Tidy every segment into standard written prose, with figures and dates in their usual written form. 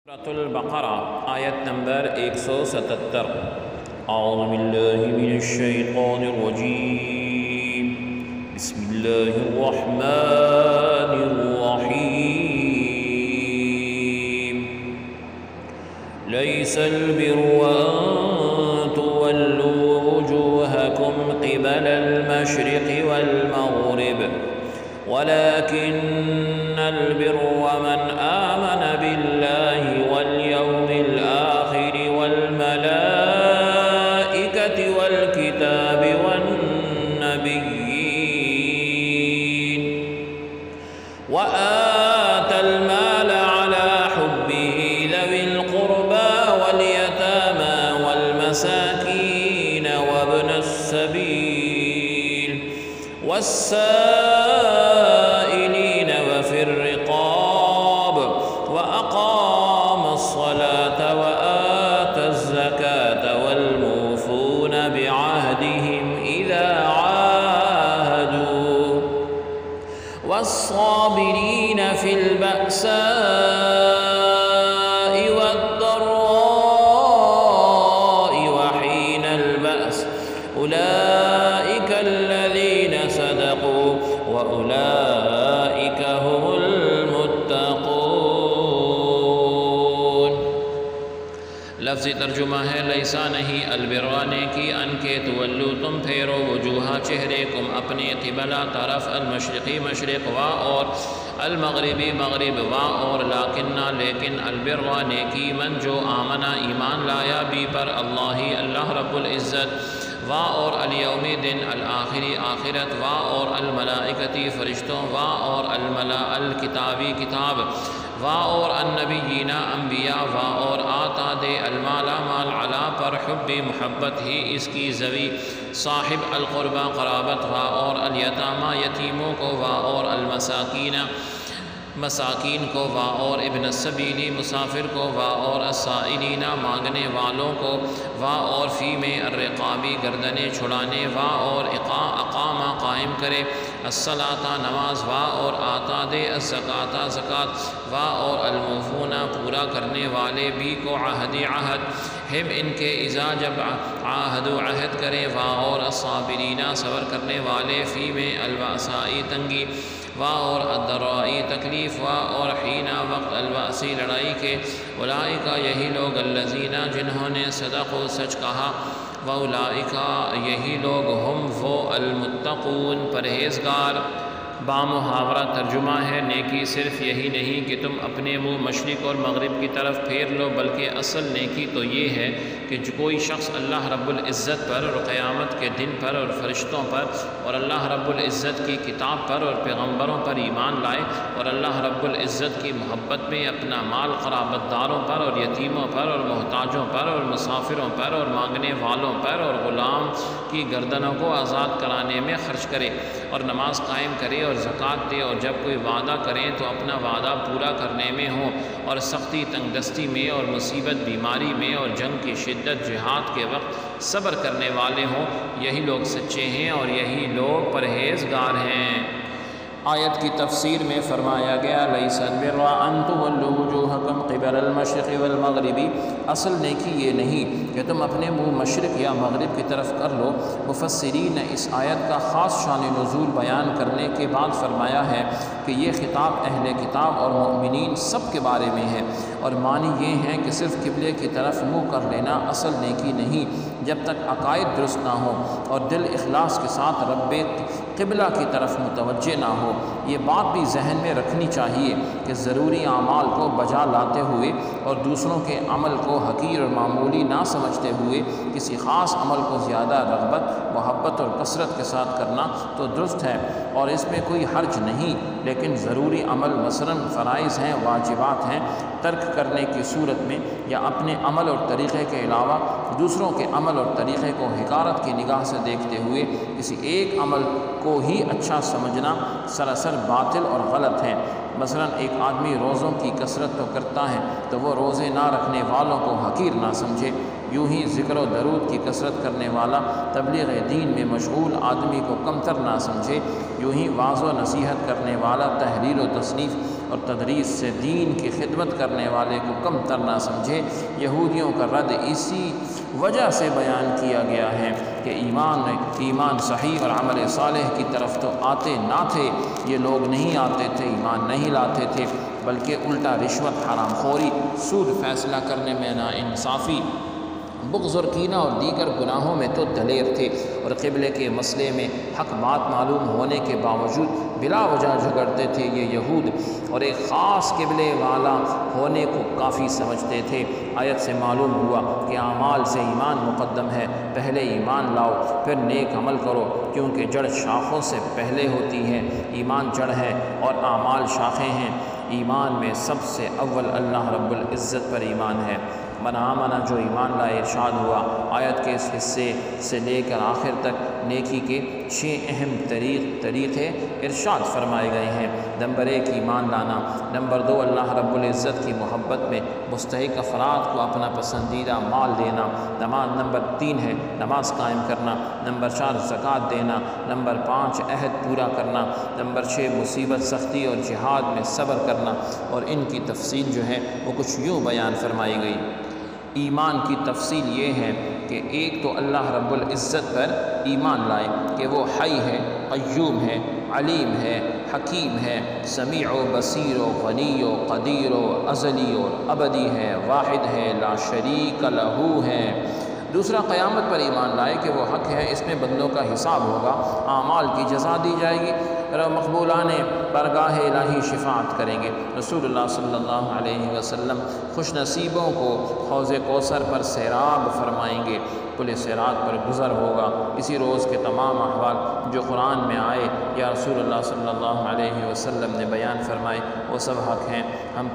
سورۃ البقرہ آیت نمبر 177۔ اعوذ باللہ من الشیطان الرجیم، بسم اللہ الرحمن الرحیم۔ لیس البر ان تولوا وجوہکم قبل المشرق والمغرب ولكن البر من آمن بالله واليوم الآخر والملائكة والكتاب والنبيين وآتى المال على حبه ذوي القربى واليتامى والمساكين وابن السبيل والسائلين وفي الرقاب وأقام الصلاة وآتى الزكاة والموفون بعهدهم إذا عاهدوا والصابرين في البأساء والضراء وحين البأس أولئك الذين صدقوا وأولئك هم المتقون۔ لفظی ترجمہ ہے لیسا نہیں، البرا نیکی، ان کے تولو تم پھیرو وجوہا چہرے کم اپنے، قبلہ طرف، المشرقی مشرق وا اور المغربی مغرب وا اور، لیکنہ لیکن، البرا نیکی من جو آمنا ایمان لایا بھی پر اللہ رب العزت، وا اور الیوم دن الآخری آخرت، وا اور الملائکتی فرشتوں، وا اور الکتابی کتاب، وا اور النبیین انبیاء، وا اور آتا دے المال مال علا پر حب محبت ہی اس کی ذوی صاحب القربہ قرابت، وا اور الیتامى یتیموں کو، وا اور المساکین مساکین کو، وا اور ابن السبیلی مسافر کو، وا اور السائلین مانگنے والوں کو، وا اور فی میں الرقابی گردنیں چھڑانے، وا اور اقامہ قائم کرے، الصلاۃ نماز، وا اور آتا دے الزکاۃ زکوٰۃ، وا اور الموفون پورا کرنے والے بھی کو، عہد ہم ان کے اذا جب عہد عہد کرے، وا اور الصابرین صبر کرنے والے، فی میں البأساء تنگی، وا اور الضراء تکلیف، وا اور حین وقت البأس لڑائی کے، اولئک یہی لوگ، الذین جنہوں نے صدقوا سچ کہا، واولئک یہی لوگ، ہم وہ، المتقون پرہیزگار۔ بامحاورہ ترجمہ ہے، نیکی صرف یہی نہیں کہ تم اپنے منہ مشرق اور مغرب کی طرف پھیر لو، بلکہ اصل نیکی تو یہ ہے کہ جو کوئی شخص اللہ رب العزت پر اور قیامت کے دن پر اور فرشتوں پر اور اللہ رب العزت کی کتاب پر اور پیغمبروں پر ایمان لائے، اور اللہ رب العزت کی محبت میں اپنا مال قرابت داروں پر اور یتیموں پر اور محتاجوں پر اور مسافروں پر اور مانگنے والوں پر اور غلام کی گردنوں کو آزاد کرانے میں خرچ کرے، اور نماز قائم کرے اور زکوٰۃ دے، اور جب کوئی وعدہ کریں تو اپنا وعدہ پورا کرنے میں ہوں، اور سختی تنگ دستی میں اور مصیبت بیماری میں اور جنگ کی شدت جہاد کے وقت صبر کرنے والے ہوں، یہی لوگ سچے ہیں اور یہی لوگ پرہیزگار ہیں۔ آیت کی تفسیر میں فرمایا گیا، لیس البر ان تولوا وجوہکم قبل المشرق والمغرب، اصل نیکی یہ نہیں کہ تم اپنے منہ مشرق یا مغرب کی طرف کر لو۔ مفسرین نے اس آیت کا خاص شان نزول بیان کرنے کے بعد فرمایا ہے کہ یہ خطاب اہل کتاب اور مؤمنین سب کے بارے میں ہے، اور معنی یہ ہیں کہ صرف قبلے کی طرف منہ کر لینا اصل نیکی نہیں، جب تک عقائد درست نہ ہو اور دل اخلاص کے ساتھ رب قبلہ کی طرف متوجہ نہ ہو۔ یہ بات بھی ذہن میں رکھنی چاہیے کہ ضروری اعمال کو بجا لاتے ہوئے اور دوسروں کے عمل کو حقیر اور معمولی نہ سمجھتے ہوئے کسی خاص عمل کو زیادہ رغبت، محبت اور کثرت کے ساتھ کرنا تو درست ہے اور اس میں کوئی حرج نہیں، لیکن ضروری عمل مثلاً فرائض ہیں، واجبات ہیں، ترک کرنے کی صورت میں یا اپنے عمل اور طریقے کے علاوہ دوسروں کے عمل اور طریقے کو حقارت کی نگاہ سے دیکھتے ہوئے کسی ایک عمل کو ہی اچھا سمجھنا سراسر باطل اور غلط ہے۔ مثلا ایک آدمی روزوں کی کثرت تو کرتا ہے تو وہ روزے نہ رکھنے والوں کو حقیر نہ سمجھے، یوں ہی ذکر و درود کی کثرت کرنے والا تبلیغ دین میں مشغول آدمی کو کمتر نہ سمجھے، یوں ہی واعظ و نصیحت کرنے والا تحریر و تصنیف اور تدریس سے دین کی خدمت کرنے والے کو کم تر نہ سمجھے۔ یہودیوں کا رد اسی وجہ سے بیان کیا گیا ہے کہ ایمان صحیح اور عمل صالح کی طرف تو آتے نہ تھے، یہ لوگ نہیں آتے تھے، ایمان نہیں لاتے تھے، بلکہ الٹا رشوت، حرام خوری، سود فیصلہ کرنے میں نا انصافی، بغض اور کینہ اور دیگر گناہوں میں تو دلیر تھے، اور قبلے کے مسئلے میں حق بات معلوم ہونے کے باوجود بلا وجہ جھگڑتے تھے۔ یہ یہود اور ایک خاص قبلے والا ہونے کو کافی سمجھتے تھے۔ آیت سے معلوم ہوا کہ اعمال سے ایمان مقدم ہے، پہلے ایمان لاؤ پھر نیک عمل کرو، کیونکہ جڑ شاخوں سے پہلے ہوتی ہے۔ ایمان جڑ ہے اور اعمال شاخیں ہیں۔ ایمان میں سب سے اول اللہ رب العزت پر ایمان ہے۔ من آمن، جو ایمان لائے، ارشاد ہوا آیت کے اس حصے سے لے کر آخر تک نیکی کے 6 اہم طریقے ارشاد فرمائے گئے ہیں۔ نمبر 1 ایمان لانا، نمبر 2 اللہ رب العزت کی محبت میں مستحق افراد کو اپنا پسندیدہ مال دینا، نمبر 3 ہے نماز قائم کرنا، نمبر 4 زکوٰۃ دینا، نمبر 5 عہد پورا کرنا، نمبر 6 مصیبت سختی اور جہاد میں صبر کرنا، اور ان کی تفصیل جو ہے وہ کچھ یوں بیان فرمائی گئی۔ ایمان کی تفصیل یہ ہے کہ ایک تو اللہ رب العزت پر ایمان لائے کہ وہ حی ہے، قیوم ہے، علیم ہے، حکیم ہے، سمیع و بصیر و غنی و قدیر و ازلی و ابدی ہے، واحد ہے، لا شریک لہ ہے۔ دوسرا قیامت پر ایمان لائے کہ وہ حق ہے، اس میں بندوں کا حساب ہوگا، اعمال کی جزا دی جائے گی، مقبولان بارگاہ الہی شفاعت کریں گے۔ رسول اللہ صلی اللہ علیہ وسلم خوش نصیبوں کو حوض کوثر پر سیراب فرمائیں گے، پل صراط پر گزر ہوگا۔ اسی روز کے تمام احوال جو قرآن میں آئے یا رسول اللہ صلی اللہ علیہ وسلم نے بیان فرمائے وہ سب حق ہیں، ہم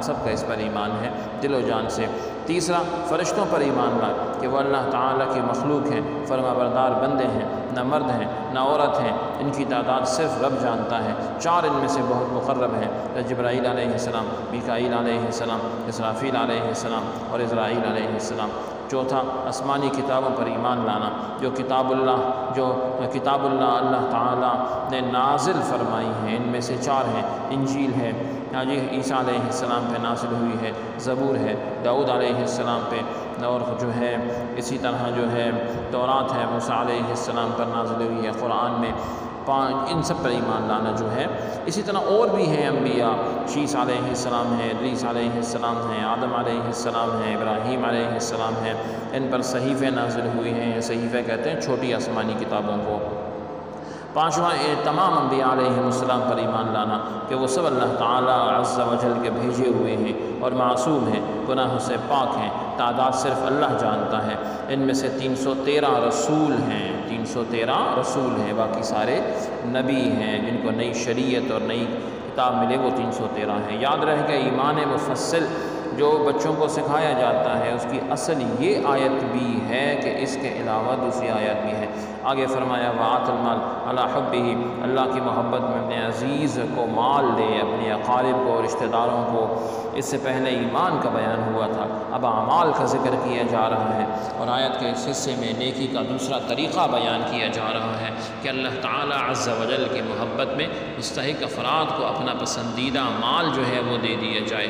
سب کا اس پر ایمان ہے دل و جان سے۔ تیسرا فرشتوں پر ایمان لائے کہ وہ اللہ تعالیٰ کی مخلوق ہیں، فرما بردار بندے ہیں، نہ مرد ہیں نہ عورت ہیں، ان کی تعداد صرف رب جانتا ہے۔ 4 ان میں سے بہت مقرب ہیں، جبرائیل علیہ السلام، میکائیل علیہ السلام، اسرافیل علیہ السلام اور اسرائیل علیہ السلام۔ چوتھا آسمانی کتابوں پر ایمان لانا، جو کتاب اللہ اللہ تعالیٰ نے نازل فرمائی ہیں، ان میں سے 4 ہیں۔ انجیل ہے، عیسیٰ علیہ السلام پہ نازل ہوئی ہے، زبور ہے داؤد علیہ السلام پہ، اور جو ہے اسی طرح جو ہے تورات ہے موسیٰ علیہ السلام پر نازل ہوئی ہے قرآن میں۔ ان سب پر ایمان لانا جو ہے، اسی طرح اور بھی ہیں انبیاء، شیس علیہ السلام ہیں، ادریس علیہ السلام ہیں، آدم علیہ السلام ہیں، ابراہیم علیہ السلام ہیں، ان پر صحیفے نازل ہوئی ہیں، صحیفے کہتے ہیں چھوٹی آسمانی کتابوں کو۔ 5واں تمام انبیاء علیہ السلام پر ایمان لانا کہ وہ سب اللہ تعالیٰ عز و جل کے بھیجے ہوئے ہیں اور معصوم ہیں، گناہوں سے پاک ہیں، تعداد صرف اللہ جانتا ہے۔ ان میں سے 313 رسول ہیں، 313 رسول ہیں، باقی سارے نبی ہیں جن کو نئی شریعت اور نئی کتاب ملے، وہ 313 ہیں۔ یاد رہے گا ایمان مفصل جو بچوں کو سکھایا جاتا ہے اس کی اصل یہ آیت بھی ہے کہ اس کے علاوہ دوسری آیت بھی ہے۔ آگے فرمایا وَآتَ الْمَالَ عَلَىٰ حُبِّهِ، اللہ کی محبت میں اپنے عزیز کو مال دے، اپنے اقارب کو، رشتہ داروں کو۔ اس سے پہلے ایمان کا بیان ہوا تھا، اب اعمال کا ذکر کیا جا رہا ہے، اور آیت کے اس حصے میں نیکی کا دوسرا طریقہ بیان کیا جا رہا ہے کہ اللہ تعالیٰ عز و جل کی محبت میں مستحق افراد کو اپنا پسندیدہ مال جو ہے وہ دے دیا جائے۔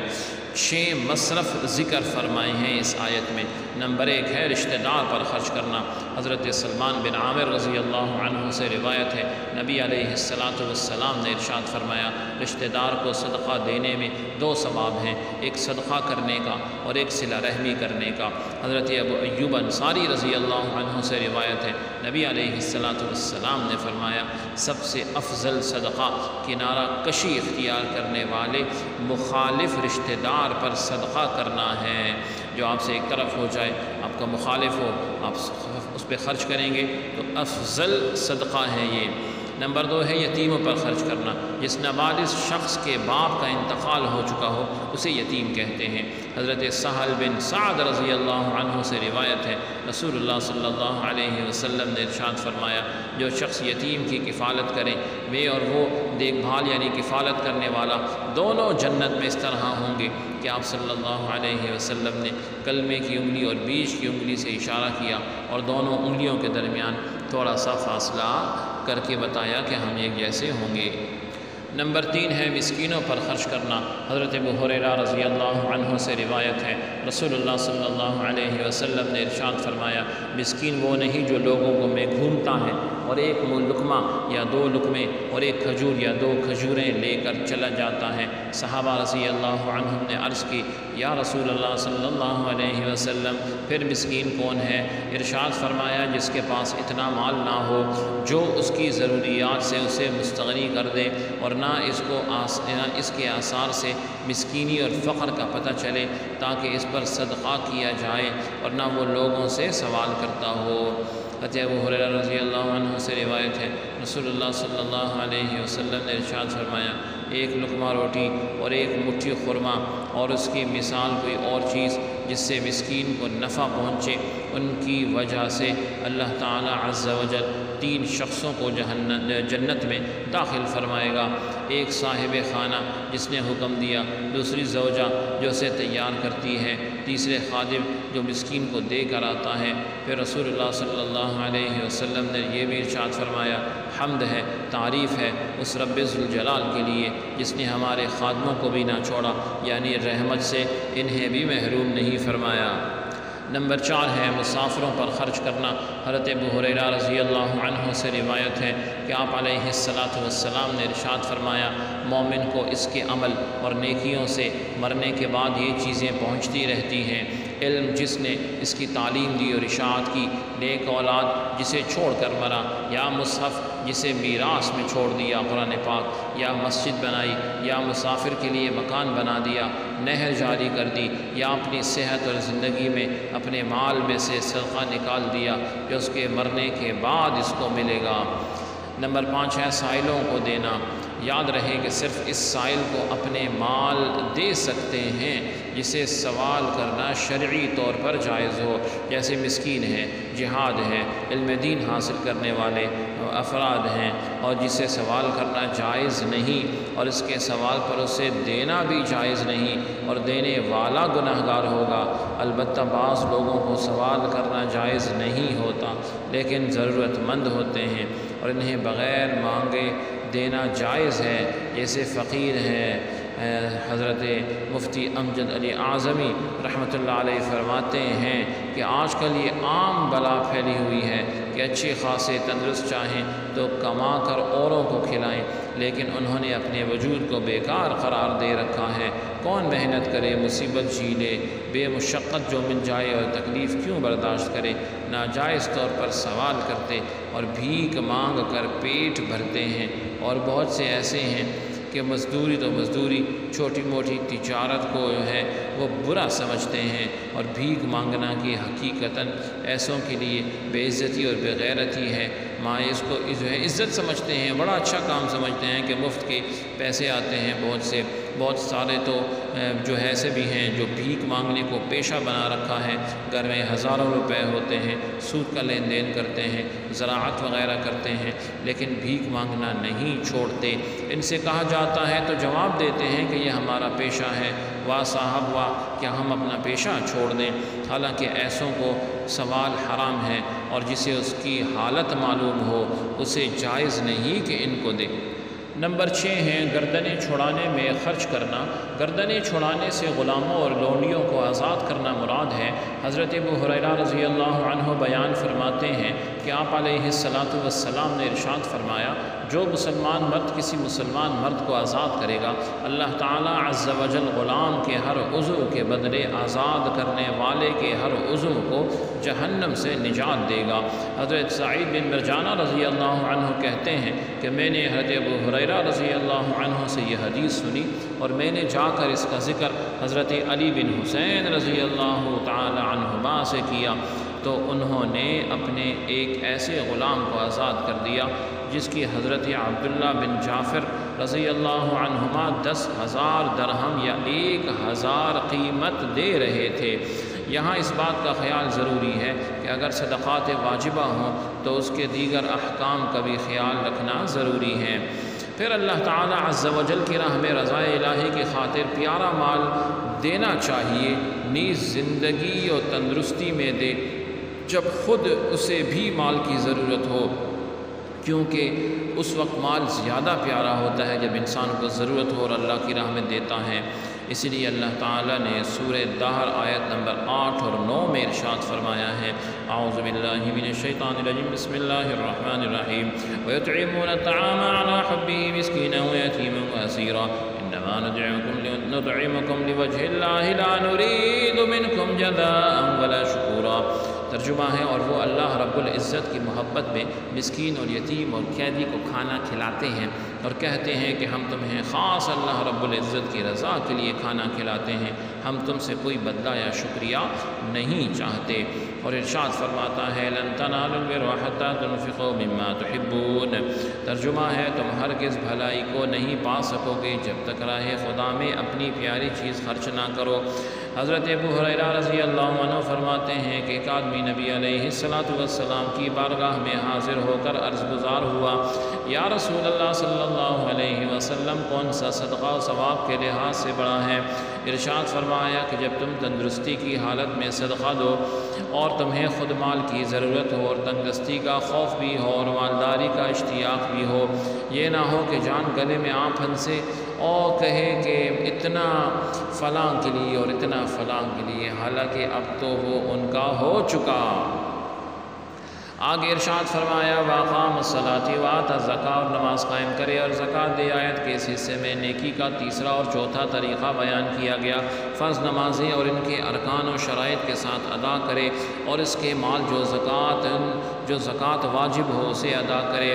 6 مصرف ذکر فرمائے ہیں اس آیت میں۔ نمبر 1 ہے رشتہ دار پر خرچ کرنا۔ حضرت سلمان بن عامر رضی اللہ عنہ سے روایت ہے، نبی علیہ السلام نے ارشاد فرمایا رشتہ دار کو صدقہ دینے میں 2 ثواب ہیں، ایک صدقہ کرنے کا اور ایک صلہ رحمی کرنے کا۔ حضرت ابو ایوب انصاری رضی اللہ عنہ سے روایت ہے، نبی علیہ السلام نے فرمایا سب سے افضل صدقہ کنارہ کشی اختیار کرنے والے مخالف رشتہ دار پر صدقہ کرنا ہے۔ جو آپ سے ایک طرف ہو جائے، آپ کا مخالف ہو، آپ اس پہ خرچ کریں گے تو افضل صدقہ ہے یہ۔ نمبر 2 ہے یتیموں پر خرچ کرنا۔ جس نابالغ شخص کے باپ کا انتقال ہو چکا ہو اسے یتیم کہتے ہیں۔ حضرت سہل بن سعد رضی اللہ عنہ سے روایت ہے، رسول اللہ صلی اللہ علیہ وسلم نے ارشاد فرمایا جو شخص یتیم کی کفالت کرے، وہ اور وہ دیکھ بھال یعنی کفالت کرنے والا دونوں جنت میں اس طرح ہوں گے کہ آپ صلی اللہ علیہ وسلم نے کلمے کی انگلی اور بیچ کی انگلی سے اشارہ کیا اور دونوں انگلیوں کے درمیان تھوڑا سا فاصلہ کر کے بتایا کہ ہم ایک جیسے ہوں گے۔ نمبر 3 ہے مسکینوں پر خرچ کرنا۔ حضرت ابو ہریرہ رضی اللہ عنہ سے روایت ہے، رسول اللہ صلی اللہ علیہ وسلم نے ارشاد فرمایا، مسکین وہ نہیں جو لوگوں کو میں گھومتا ہے اور ایک لقمہ یا 2 لقمے اور ایک کھجور یا 2 کھجوریں لے کر چلا جاتا ہے۔ صحابہ رضی اللہ عنہم نے عرض کی، یا رسول اللہ صلی اللہ علیہ وسلم پھر مسکین کون ہے؟ ارشاد فرمایا، جس کے پاس اتنا مال نہ ہو جو اس کی ضروریات سے اسے مستغنی کر دے، اور نہ اس کے آثار سے مسکینی اور فقر کا پتہ چلے تاکہ اس پر صدقہ کیا جائے، اور نہ وہ لوگوں سے سوال کرتا ہو۔ حضرت ابو ہریرہ رضی اللہ عنہ سے روایت ہے، رسول اللہ صلی اللہ علیہ وسلم نے ارشاد فرمایا، ایک لقمہ روٹی اور ایک مٹھی خرما اور اس کی مثال کوئی اور چیز جس سے مسکین کو نفع پہنچے، ان کی وجہ سے اللہ تعالی عز و جل 3 شخصوں کو جنت میں داخل فرمائے گا۔ ایک صاحب خانہ جس نے حکم دیا، دوسری زوجہ جو اسے تیار کرتی ہے، تیسرے خادم جو مسکین کو دے کر آتا ہے۔ پھر رسول اللہ صلی اللہ علیہ وسلم نے یہ بھی ارشاد فرمایا، حمد ہے، تعریف ہے اس رب ذوالجلال کے لیے جس نے ہمارے خادموں کو بھی نہ چھوڑا، یعنی رحمت سے انہیں بھی محروم نہیں فرمایا۔ نمبر 4 ہے مسافروں پر خرچ کرنا۔ حضرت ابو ہریرہ رضی اللہ عنہ سے روایت ہے کہ آپ علیہ السلام نے ارشاد فرمایا، مومن کو اس کے عمل اور نیکیوں سے مرنے کے بعد یہ چیزیں پہنچتی رہتی ہیں: علم جس نے اس کی تعلیم دی اور اشاعت کی، نیک اولاد جسے چھوڑ کر مرا، یا مصحف جسے میراث میں چھوڑ دیا قرآن پاک، یا مسجد بنائی، یا مسافر کے لیے مکان بنا دیا، نہر جاری کر دی، یا اپنی صحت اور زندگی میں اپنے مال میں سے صدقہ نکال دیا جو اس کے مرنے کے بعد اس کو ملے گا۔ نمبر 5 ہے سائلوں کو دینا۔ یاد رہے کہ صرف اس سائل کو اپنے مال دے سکتے ہیں جسے سوال کرنا شرعی طور پر جائز ہو، جیسے مسکین ہے، جہاد ہے، علم دین حاصل کرنے والے افراد ہیں، اور جسے سوال کرنا جائز نہیں اور اس کے سوال پر اسے دینا بھی جائز نہیں اور دینے والا گناہگار ہوگا۔ البتہ بعض لوگوں کو سوال کرنا جائز نہیں ہوتا لیکن ضرورت مند ہوتے ہیں اور انہیں بغیر مانگے دینا جائز ہے، جیسے فقیر ہے۔ حضرت مفتی امجد علی اعظمی رحمۃ اللہ علیہ فرماتے ہیں کہ آج کل یہ عام بلا پھیلی ہوئی ہے کہ اچھے خاصے تندرست چاہیں تو کما کر اوروں کو کھلائیں، لیکن انہوں نے اپنے وجود کو بیکار قرار دے رکھا ہے۔ کون محنت کرے، مصیبت جھیلے، بے مشقت جو مل جائے اور تکلیف کیوں برداشت کرے؟ ناجائز طور پر سوال کرتے اور بھیک مانگ کر پیٹ بھرتے ہیں، اور بہت سے ایسے ہیں کہ مزدوری تو مزدوری، چھوٹی موٹی تجارت کو جو ہے وہ برا سمجھتے ہیں، اور بھیک مانگنا کی حقیقتاً ایسوں کے لیے بے عزتی اور بے غیرتی ہے۔ اس کو جو ہے عزت سمجھتے ہیں، بڑا اچھا کام سمجھتے ہیں کہ مفت کے پیسے آتے ہیں۔ بہت سارے تو جو ایسے بھی ہیں جو بھیک مانگنے کو پیشہ بنا رکھا ہے، گھر میں ہزاروں روپے ہوتے ہیں، سود کا لین دین کرتے ہیں، زراعت وغیرہ کرتے ہیں، لیکن بھیک مانگنا نہیں چھوڑتے۔ ان سے کہا جاتا ہے تو جواب دیتے ہیں کہ یہ ہمارا پیشہ ہے۔ واہ صاحب واہ، کیا ہم اپنا پیشہ چھوڑ دیں؟ حالانکہ ایسوں کو سوال حرام ہے، اور جسے اس کی حالت معلوم ہو اسے جائز نہیں کہ ان کو دے۔ نمبر 6 ہے گردنیں چھڑانے میں خرچ کرنا۔ گردنیں چھڑانے سے غلاموں اور لونڈیوں کو آزاد کرنا مراد ہے۔ حضرت ابو ہریرہ رضی اللہ عنہ بیان فرماتے ہیں کہ آپ علیہ السلام نے ارشاد فرمایا، جو مسلمان مرد کسی مسلمان مرد کو آزاد کرے گا، اللہ تعالیٰ عز و جل غلام کے ہر عضو کے بدلے آزاد کرنے والے کے ہر عضو کو جہنم سے نجات دے گا۔ حضرت سعید بن مرجانہ رضی اللہ عنہ کہتے ہیں کہ میں نے حضرت ابو ہریرہ رضی اللہ عنہ سے یہ حدیث سنی، اور میں نے جا کر اس کا ذکر حضرت علی بن حسین رضی اللہ تعالی عنہما سے کیا، تو انہوں نے اپنے ایک ایسے غلام کو آزاد کر دیا جس کی حضرت عبداللہ بن جعفر رضی اللہ عنہما 10,000 درہم یا 1,000 قیمت دے رہے تھے۔ یہاں اس بات کا خیال ضروری ہے کہ اگر صدقات واجبہ ہوں تو اس کے دیگر احکام کا بھی خیال رکھنا ضروری ہے۔ پھر اللہ تعالیٰ عز و جل کی راہ میں رضا الہی کی خاطر پیارا مال دینا چاہیے، نیز زندگی اور تندرستی میں دے جب خود اسے بھی مال کی ضرورت ہو، کیونکہ اس وقت مال زیادہ پیارا ہوتا ہے جب انسان کو ضرورت ہو اور اللہ کی راہ میں دیتا ہے۔ اسی لیے اللہ تعالیٰ نے سورہ دہر آیت نمبر 8 اور 9 میں ارشاد فرمایا ہے، اعوذ باللہ من الشیطان الرجیم، بسم اللہ الرحمن الرحیم، وَيُطْعِمُونَ الطَّعَامَ عَلَىٰ حُبِّهِ مِسْكِينًا وَيَتِيمًا وَأَسِيرًا إِنَّمَا نُطْعِمُكُمْ لِوَجْهِ اللَّهِ لَا نُرِيدُ مِنْكُمْ جَزَاءً وَلَا شُكُورًا۔ ترجمہ ہے، اور وہ اللہ رب العزت کی محبت میں مسکین اور یتیم اور قیدی کو کھانا کھلاتے ہیں اور کہتے ہیں کہ ہم تمہیں خاص اللہ رب العزت کی رضا کے لیے کھانا کھلاتے ہیں، ہم تم سے کوئی بدلہ یا شکریہ نہیں چاہتے۔ اور ارشاد فرماتا ہے، لن تنالوا البر حتى تنفقوا مما تحبون۔ ترجمہ ہے، تم ہرگز بھلائی کو نہیں پا سکو گے جب تک راہ خدا میں اپنی پیاری چیز خرچ نہ کرو۔ حضرت ابو ہریرہ رضی اللہ عنہ فرماتے ہیں کہ ایک آدمی نبی علیہ السلام کی بارگاہ میں حاضر ہو کر عرض گزار ہوا، یا رسول اللہ صلی اللہ علیہ وسلم، کون سا صدقہ و ثواب کے لحاظ سے بڑا ہے؟ ارشاد فرمایا کہ جب تم تندرستی کی حالت میں صدقہ دو اور تمہیں خود مال کی ضرورت ہو اور تنگستی کا خوف بھی ہو اور مالداری کا اشتیاق بھی ہو، یہ نہ ہو کہ جان گلے میں آ پھنسے اور کہے کہ اتنا فلاں کے لیے اور اتنا فلاں کے لیے، حالانکہ اب تو وہ ان کا ہو چکا۔ آگے ارشاد فرمایا، وَأَقَامَ الصَّلَاةَ وَآتَى الزَّكَاةَ، اور نماز قائم کرے اور زکوٰۃ دے۔ آیت کے اس حصے میں نیکی کا تیسرا اور چوتھا طریقہ بیان کیا گیا۔ فرض نمازیں اور ان کے ارکان و شرائط کے ساتھ ادا کرے اور اس کے مال جو زکوٰۃ واجب ہو اسے ادا کرے۔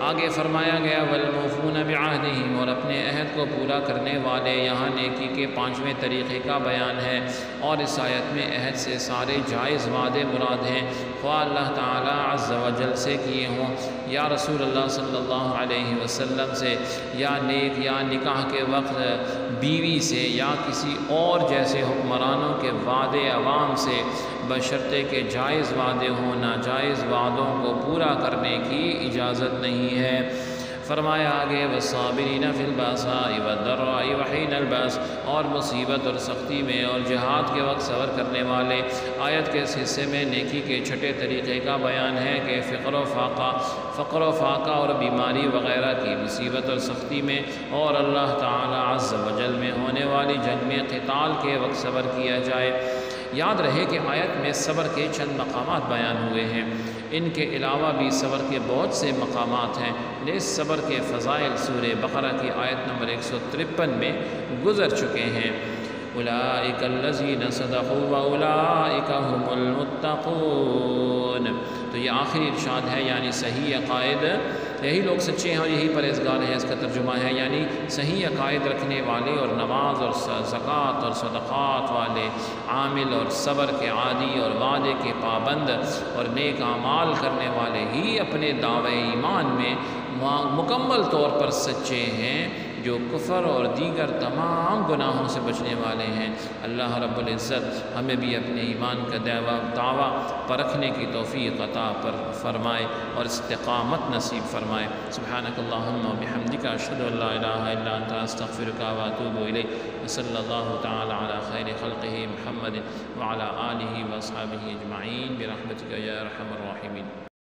آگے فرمایا گیا، وَالْمُوفُونَ بِعَهْدِهِمْ، اور اپنے عہد کو پورا کرنے والے۔ یہاں نیکی کے 5ویں طریقے کا بیان ہے، اور اس آیت میں عہد سے سارے جائز وعدے مراد ہیں، خواہ اللہ تعالیٰ عز و جل سے کیے ہوں یا رسول اللہ صلی اللہ علیہ وسلم سے، یا نیک یا نکاح کے وقت بیوی سے، یا کسی اور جیسے حکمرانوں کے وعدے عوام سے، بشرطے کہ جائز وعدے ہوں۔ ناجائز وعدوں کو پورا کرنے کی اجازت نہیں ہے۔ فرمایا آگے، وَالصَّابِرِينَ فِي الْبَأْسَاءِ وَالضَّرَّاءِ وَحِينَ الْبَأْسِ، اور مصیبت اور سختی میں اور جہاد کے وقت صبر کرنے والے۔ آیت کے اس حصے میں نیکی کے چھٹے طریقے کا بیان ہے کہ فقر و فاقہ اور بیماری وغیرہ کی مصیبت اور سختی میں اور اللہ تعالی عز و جل میں ہونے والی جنگ میں قتال کے وقت صبر کیا جائے۔ یاد رہے کہ آیت میں صبر کے چند مقامات بیان ہوئے ہیں، ان کے علاوہ بھی صبر کے بہت سے مقامات ہیں۔ نیز صبر کے فضائل سورہ بقرہ کی آیت نمبر 153 میں گزر چکے ہیں۔ اولئک الذین صدقوا واولئک هم المتقون۔ تو یہ آخری ارشاد ہے، یعنی صحیح عقائد، یہی لوگ سچے ہیں اور یہی پرہیزگار ہیں، اس کا ترجمہ ہے، یعنی صحیح عقائد رکھنے والے اور نماز اور زکوٰۃ اور صدقات والے، عامل اور صبر کے عادی اور وعدے کے پابند اور نیک اعمال کرنے والے ہی اپنے دعوے ایمان میں مکمل طور پر سچے ہیں، جو کفر اور دیگر تمام گناہوں سے بچنے والے ہیں۔ اللہ رب العزت ہمیں بھی اپنے ایمان کا دعویٰ پرکھنے کی توفیق عطا فرمائے اور استقامت نصیب فرمائے۔ سبحانک اللہم و بحمدک، اشہد ان لا الہ الا انت، استغفرک و اتوب الیک۔ وصلی اللہ تعالی علی خیر خلقہ محمد وعلی آلہ واصحابہ اجمعین برحمتک یا ارحم الراحمین۔